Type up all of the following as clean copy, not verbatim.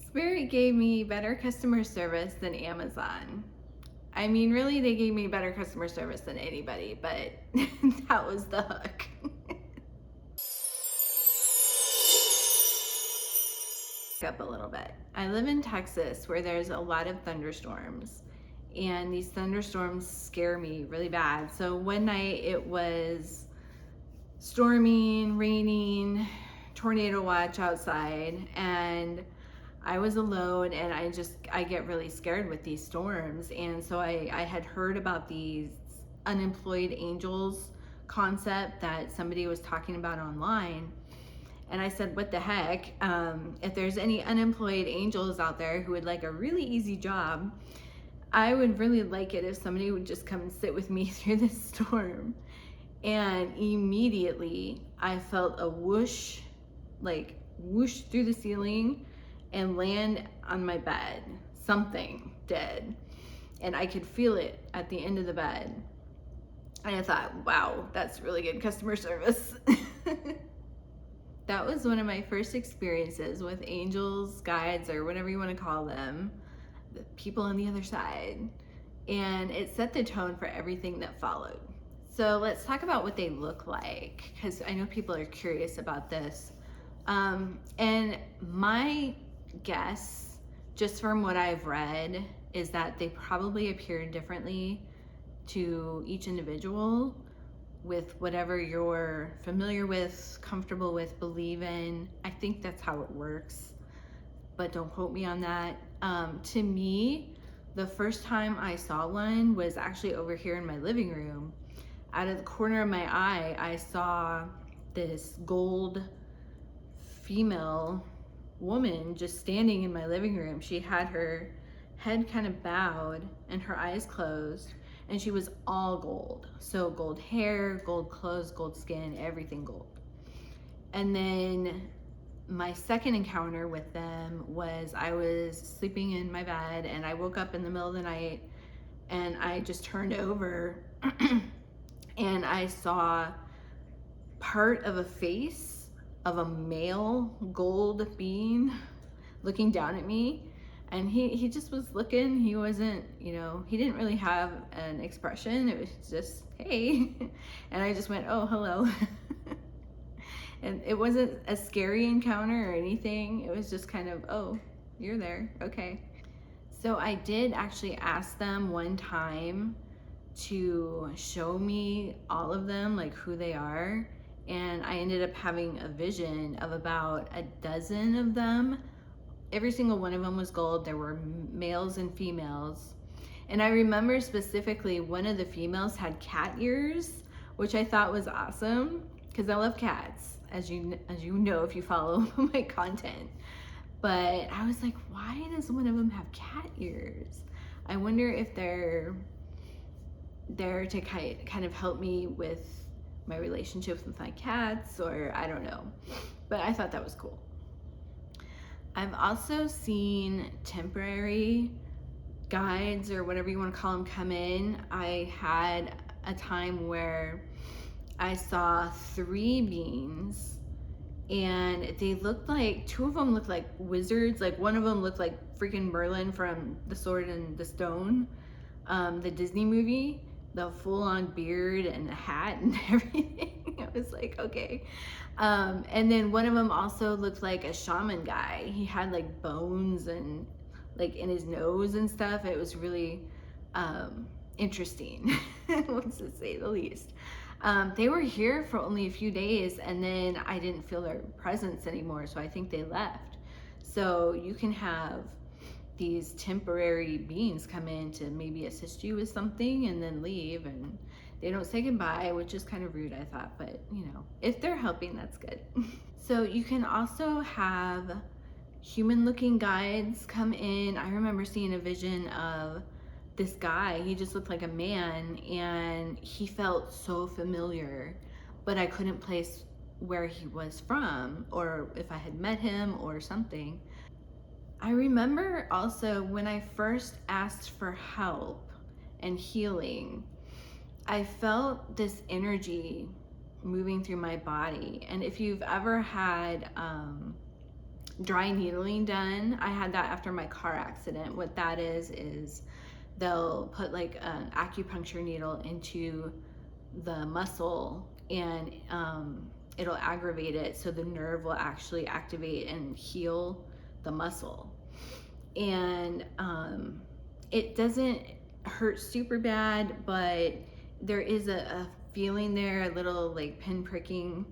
Spirit gave me better customer service than Amazon. I mean, really, they gave me better customer service than anybody, but that was the hook. Up a little bit. I live in Texas where there's a lot of thunderstorms, and these thunderstorms scare me really bad. So one night it was storming, raining, tornado watch outside, and I was alone, and I get really scared with these storms. And so I had heard about these unemployed angels concept that somebody was talking about online. And I said, what the heck? If there's any unemployed angels out there who would like a really easy job, I would really like it if somebody would just come and sit with me through this storm. And immediately I felt a whoosh, like whoosh through the ceiling and land on my bed. Something did. And I could feel it at the end of the bed. And I thought, wow, that's really good customer service. That was one of my first experiences with angels, guides, or whatever you want to call them, the people on the other side. And it set the tone for everything that followed. So let's talk about what they look like, because I know people are curious about this. And my guess, just from what I've read, is that they probably appear differently to each individual with whatever you're familiar with, comfortable with, believe in. I think that's how it works, but don't quote me on that. To me, the first time I saw one was actually over here in my living room. Out of the corner of my eye, I saw this gold female woman just standing in my living room. She had her head kind of bowed and her eyes closed, and she was all gold. So gold hair, gold clothes, gold skin, everything gold. And then my second encounter with them was I was sleeping in my bed and I woke up in the middle of the night and I just turned over and I saw part of a face of a male gold being looking down at me. And he just was looking. He wasn't, he didn't really have an expression. It was just, hey. And I just went, oh, hello. And it wasn't a scary encounter or anything. It was just kind of, oh, you're there. Okay. So I did actually ask them one time to show me all of them, like who they are. And I ended up having a vision of about a dozen of them. Every single one of them was gold. There were males and females. And I remember specifically one of the females had cat ears, which I thought was awesome because I love cats, as you know if you follow my content. But I was like, why does one of them have cat ears? I wonder if they're there to kind of help me with my relationships with my cats, or I don't know. But I thought that was cool. I've also seen temporary guides or whatever you want to call them come in. I had a time where I saw 3 beings and they looked like, 2 of them looked like wizards. Like one of them looked like freaking Merlin from The Sword and the Stone, the Disney movie, the full-on beard and the hat and everything. I was like, okay. And then one of them also looked like a shaman guy. He had like bones and like in his nose and stuff. It was really interesting, to say the least. They were here for only a few days and then I didn't feel their presence anymore, so I think they left. So you can have these temporary beings come in to maybe assist you with something and then leave, and they don't say goodbye, which is kind of rude, I thought, but if they're helping, that's good. So you can also have human looking guides come in. I remember seeing a vision of this guy. He just looked like a man and he felt so familiar, but I couldn't place where he was from or if I had met him or something. I remember also when I first asked for help and healing, I felt this energy moving through my body. And if you've ever had dry needling done. I had that after my car accident. What that is they'll put like an acupuncture needle into the muscle, and it'll aggravate it, so the nerve will actually activate and heal the muscle. And it doesn't hurt super bad, but there is a feeling there, a little like pin pricking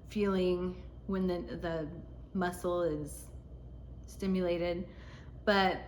feeling when the muscle is stimulated. But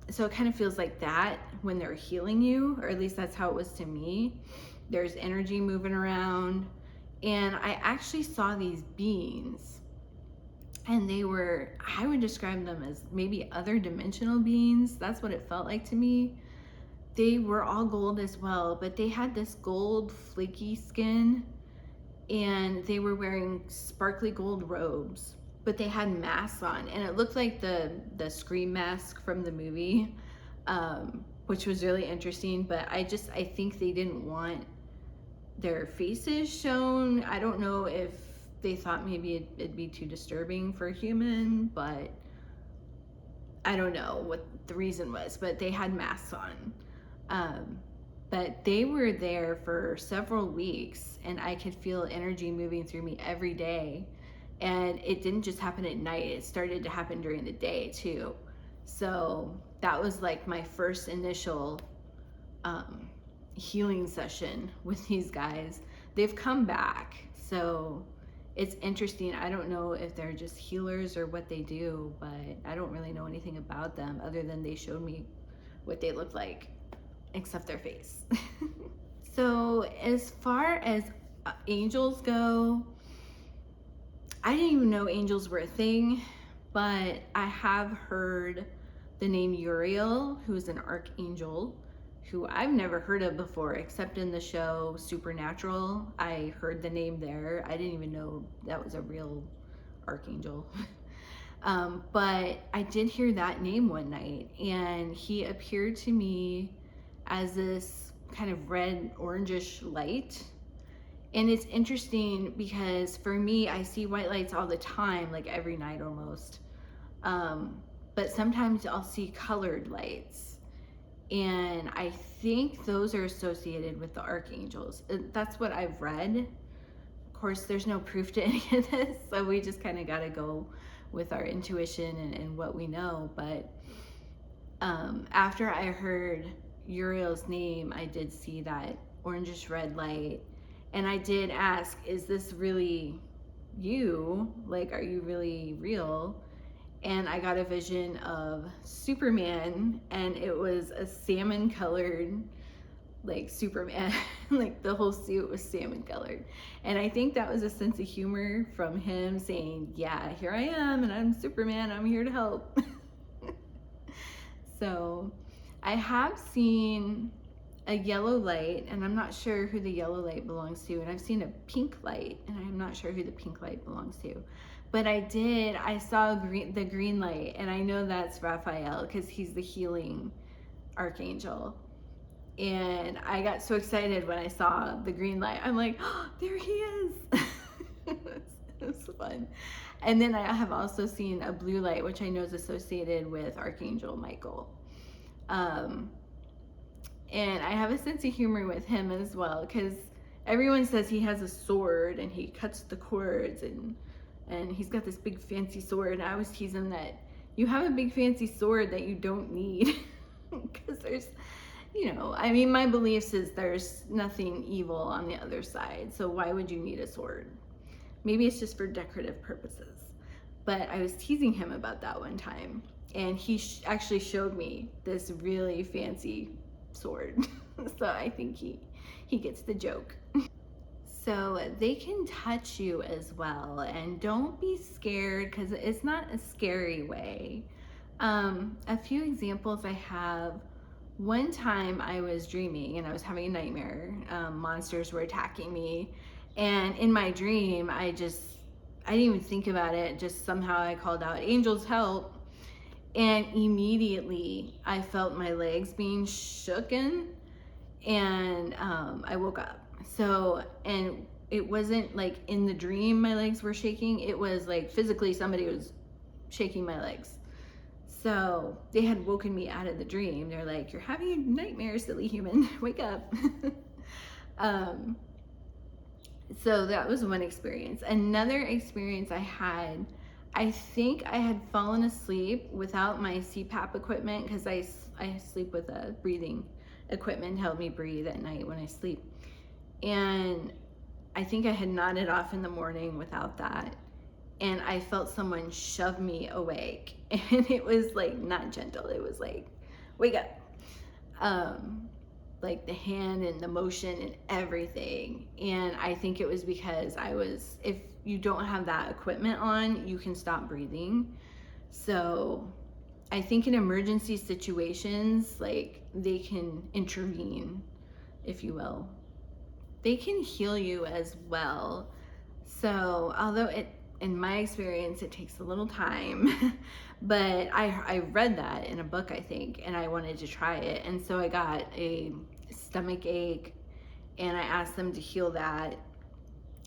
so it kind of feels like that when they're healing you, or at least that's how it was to me. There's energy moving around, and I actually saw these beings, and they were, I would describe them as maybe other dimensional beings. That's what it felt like to me. They were all gold as well, but they had this gold flaky skin, and they were wearing sparkly gold robes, but they had masks on, and it looked like the Scream mask from the movie, which was really interesting. But I think they didn't want their faces shown. I don't know if they thought maybe it'd be too disturbing for a human, but I don't know what the reason was, but they had masks on. But they were there for several weeks, and I could feel energy moving through me every day. And it didn't just happen at night, it started to happen during the day too. So that was like my first initial healing session with these guys. They've come back, so it's interesting. I don't know if they're just healers or what they do, but I don't really know anything about them other than they showed me what they look like, except their face. So as far as angels go, I didn't even know angels were a thing, but I have heard the name Uriel, who is an archangel, who I've never heard of before, except in the show Supernatural. I heard the name there. I didn't even know that was a real archangel. But I did hear that name one night, and he appeared to me as this kind of red orangish light. And it's interesting because for me, I see white lights all the time, like every night almost. But sometimes I'll see colored lights, and I think those are associated with the archangels. That's what I've read. Of course, there's no proof to any of this, so we just kind of got to go with our intuition and what we know. But after I heard Uriel's name, I did see that orangish red light, and I did ask, is this really you? Like, are you really real? And I got a vision of Superman, and it was a salmon colored, like, Superman. Like, the whole suit was salmon colored. And I think that was a sense of humor from him saying, yeah, here I am, and I'm Superman, I'm here to help. So I have seen a yellow light, and I'm not sure who the yellow light belongs to, and I've seen a pink light, and I'm not sure who the pink light belongs to. But I saw the green light, and I know that's Raphael because he's the healing archangel. And I got so excited when I saw the green light. I'm like, oh, there he is. It was fun. And then I have also seen a blue light, which I know is associated with Archangel Michael. And I have a sense of humor with him as well, because everyone says he has a sword and he cuts the cords, and he's got this big fancy sword. And I always tease him that you have a big fancy sword that you don't need, because there's, you know, I mean, my beliefs is there's nothing evil on the other side, so why would you need a sword? Maybe it's just for decorative purposes. But I was teasing him about that one time, and he actually showed me this really fancy sword. So I think he gets the joke. So they can touch you as well, and don't be scared, because it's not a scary way. A few examples I have. One time I was dreaming and I was having a nightmare. Monsters were attacking me, and in my dream I didn't even think about it, just somehow I called out, angels help, and immediately I felt my legs being shooken, and I woke up. So, and it wasn't like in the dream my legs were shaking, it was like physically somebody was shaking my legs. So they had woken me out of the dream. They're like, "You're having a nightmare, silly human. Wake up." So that was one experience. Another experience I had, I think I had fallen asleep without my CPAP equipment, because I sleep with a breathing equipment to help me breathe at night when I sleep. And I think I had nodded off in the morning without that. And I felt someone shove me awake. And it was like not gentle. It was like, wake up. Like the hand and the motion and everything. And I think it was because if you don't have that equipment on, you can stop breathing. So I think in emergency situations, like, they can intervene, if you will. They can heal you as well. So although in my experience, it takes a little time, but I read that in a book, I think, and I wanted to try it. And so I got a stomach ache, and I asked them to heal that.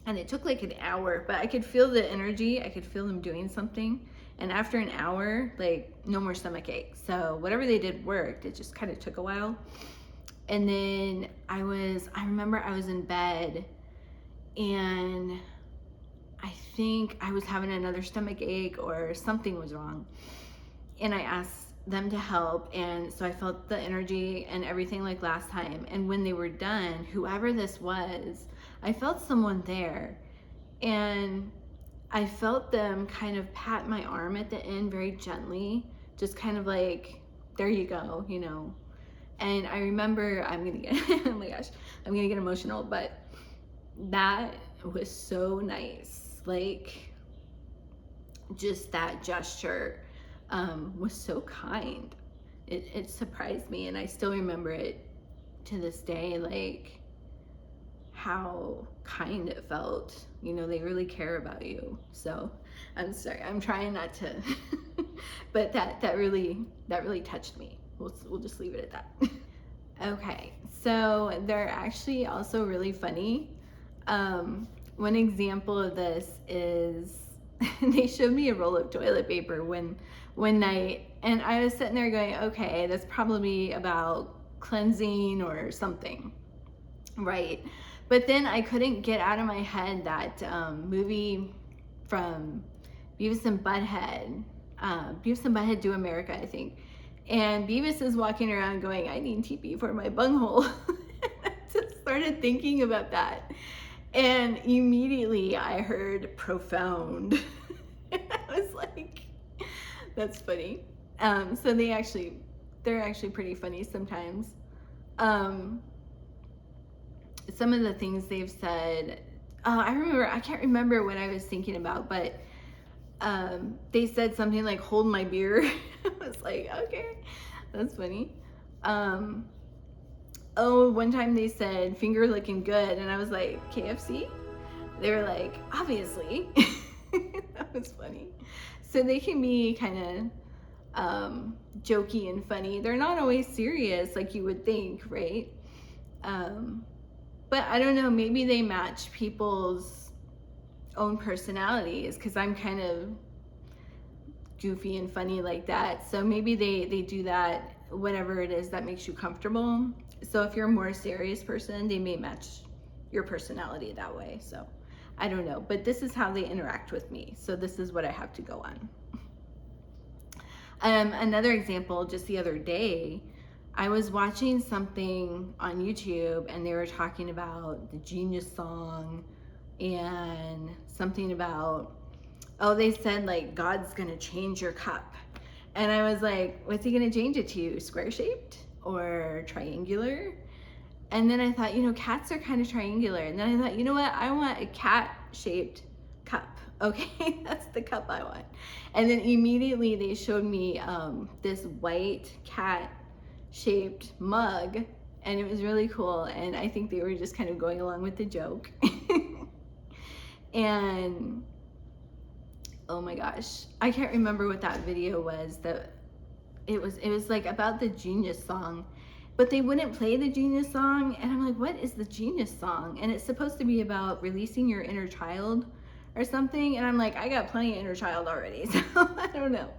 And it took like an hour, but I could feel the energy. I could feel them doing something. And after an hour, like, no more stomach ache. So whatever they did worked. It just kind of took a while. And then I remember I was in bed, and I think I was having another stomach ache or something was wrong. And I asked them to help. And so I felt the energy and everything like last time. And when they were done, whoever this was, I felt someone there. And I felt them kind of pat my arm at the end very gently, just kind of like, there you go, you know. And I remember, I'm gonna get, oh my gosh, I'm gonna get emotional, but that was so nice. Like, just that gesture was so kind. It surprised me, and I still remember it to this day, like, how kind it felt. You know, they really care about you. So I'm sorry, I'm trying not to, but that really touched me. We'll just leave it at that. Okay, so they're actually also really funny. One example of this is they showed me a roll of toilet paper one night, and I was sitting there going, okay, that's probably about cleansing or something, right? But then I couldn't get out of my head that movie from Beavis and Butthead, Beavis and Butthead Do America, I think. And Beavis is walking around going, I need TP for my bunghole. I just started thinking about that. And immediately I heard profound. And I was like, that's funny. So they're actually pretty funny sometimes. Some of the things they've said, I can't remember what I was thinking about, but they said something like, hold my beer. I was like, okay, that's funny. One time they said, finger looking good, and I was like, KFC? They were like, obviously. That was funny. So they can be kind of jokey and funny. They're not always serious like you would think, right? But I don't know, maybe they match people's own personalities, because I'm kind of goofy and funny like that. So maybe they do that, whatever it is that makes you comfortable. So if you're a more serious person, they may match your personality that way. So I don't know, but this is how they interact with me. So this is what I have to go on. Another example, just the other day, I was watching something on YouTube, and they were talking about the Genius song, and something about, they said like, God's gonna change your cup. And I was like, what's he gonna change it to? Square shaped or triangular? And then I thought, cats are kind of triangular. And then I thought, you know what? I want a cat shaped cup. Okay, that's the cup I want. And then immediately they showed me this white cat shaped mug, and it was really cool. And I think they were just kind of going along with the joke. And oh my gosh, I can't remember what that video was. It was like about the Genius song, but they wouldn't play the Genius song, and I'm like, what is the Genius song? And it's supposed to be about releasing your inner child, or something. And I'm like, I got plenty of inner child already. So I don't know.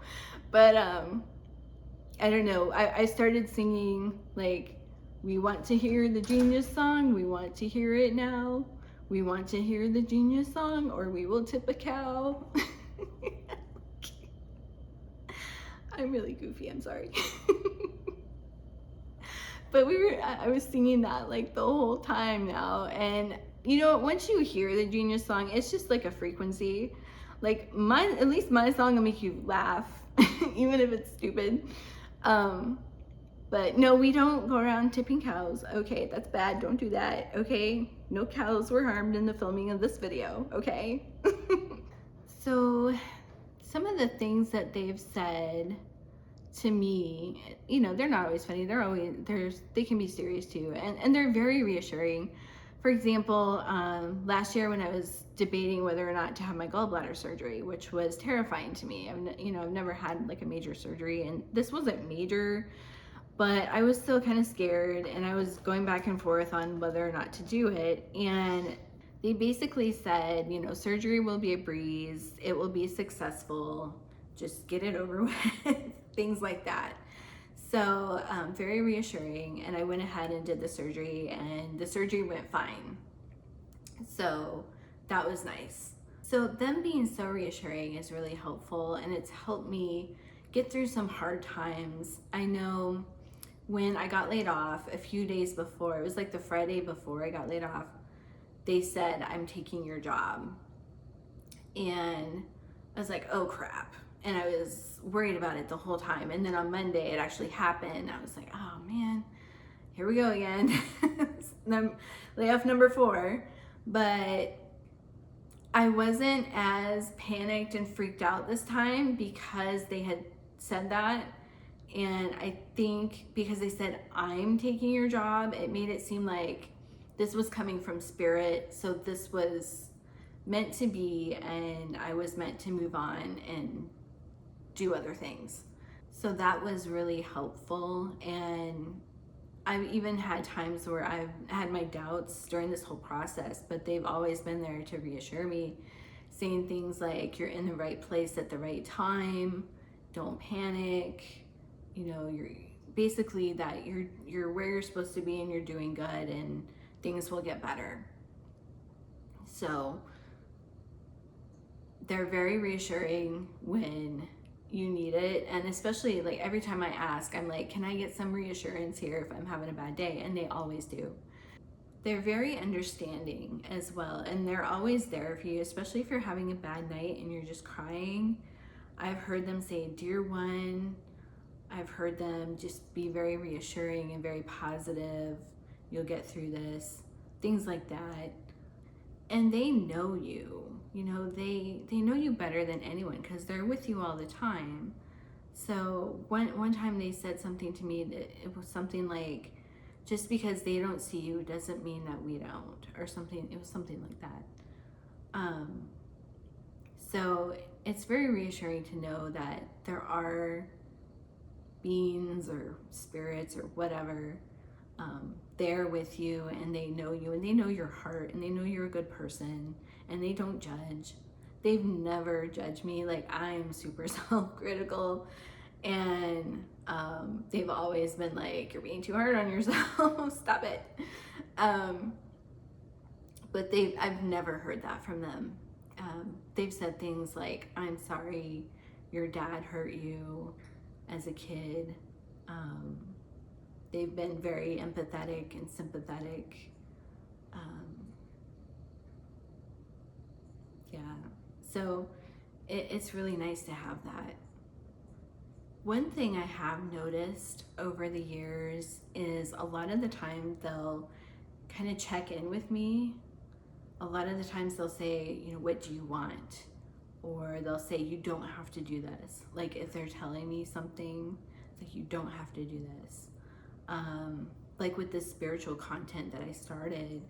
But I don't know. I started singing like, we want to hear the Genius song. We want to hear it now. We want to hear the Genius song, or we will tip a cow. I'm really goofy. I'm sorry. But I was singing that like the whole time now. And you know, once you hear the Genius song, it's just like a frequency. Like at least my song will make you laugh, even if it's stupid. But no, we don't go around tipping cows. Okay, that's bad. Don't do that. Okay, no cows were harmed in the filming of this video. Okay. So some of the things that they've said to me, you know, they're not always funny. They can be serious too, and they're very reassuring. For example, last year when I was debating whether or not to have my gallbladder surgery, which was terrifying to me. I've never had like a major surgery, and this wasn't major, but I was still kind of scared, and I was going back and forth on whether or not to do it. And they basically said, you know, surgery will be a breeze. It will be successful. Just get it over with. Things like that. So very reassuring. And I went ahead and did the surgery, and the surgery went fine. So that was nice. So them being so reassuring is really helpful, and it's helped me get through some hard times. I know when I got laid off a few days before, it was like the Friday before I got laid off, they said, I'm taking your job. And I was like, oh crap. And I was worried about it the whole time. And then on Monday, it actually happened. I was like, oh man, here we go again. Layoff number 4. But I wasn't as panicked and freaked out this time because they had said that. And I think because they said, I'm taking your job, it made it seem like this was coming from spirit. So this was meant to be, and I was meant to move on and do other things. So that was really helpful. And I've even had times where I've had my doubts during this whole process, but they've always been there to reassure me, saying things like, you're in the right place at the right time, don't panic, you know, you're basically that you're where you're supposed to be and you're doing good and things will get better. So they're very reassuring when you need it. And especially like every time I ask, I'm like, can I get some reassurance here if I'm having a bad day? And they always do. They're very understanding as well. And they're always there for you, especially if you're having a bad night and you're just crying. I've heard them say, dear one. I've heard them just be very reassuring and very positive. You'll get through this. Things like that. And they know you. You know, they know you better than anyone because they're with you all the time. So one time they said something to me that it was something like, just because they don't see you doesn't mean that we don't, or something. It was something like that. So it's very reassuring to know that there are beings or spirits or whatever there with you, and they know you, and they know your heart, and they know you're a good person, and they don't judge. They've never judged me. Like, I'm super self-critical, and they've always been like, you're being too hard on yourself. Stop it. But I've never heard that from them. They've said things like, I'm sorry your dad hurt you as a kid. They've been very empathetic and sympathetic. Yeah, so it's really nice to have that. One thing I have noticed over the years is a lot of the time they'll kind of check in with me. A lot of the times they'll say, you know, what do you want? Or they'll say, you don't have to do this. Like if they're telling me something, it's like, you don't have to do this. Like with this spiritual content that I started,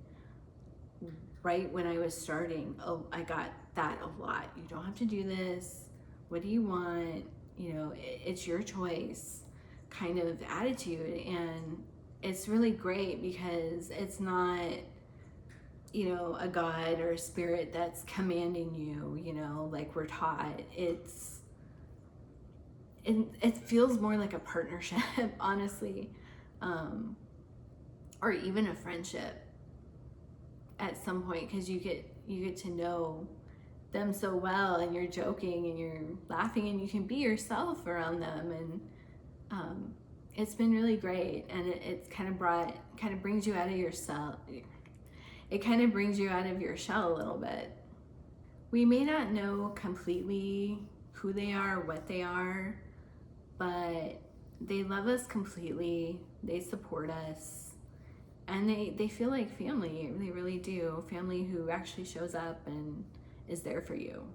right when I was starting, I got that a lot. You don't have to do this. What do you want? You know, it's your choice kind of attitude. And it's really great because it's not, you know, a God or a spirit that's commanding you, you know, like we're taught. It feels more like a partnership, honestly, or even a friendship at some point, because you get to know them so well, and you're joking and you're laughing and you can be yourself around them, and it's been really great. And it's kind of brings you out of your shell. It kind of brings you out of your shell a little bit. We may not know completely who they are, what they are, but they love us completely. They support us, and they feel like family. They really do. Family who actually shows up and is there for you.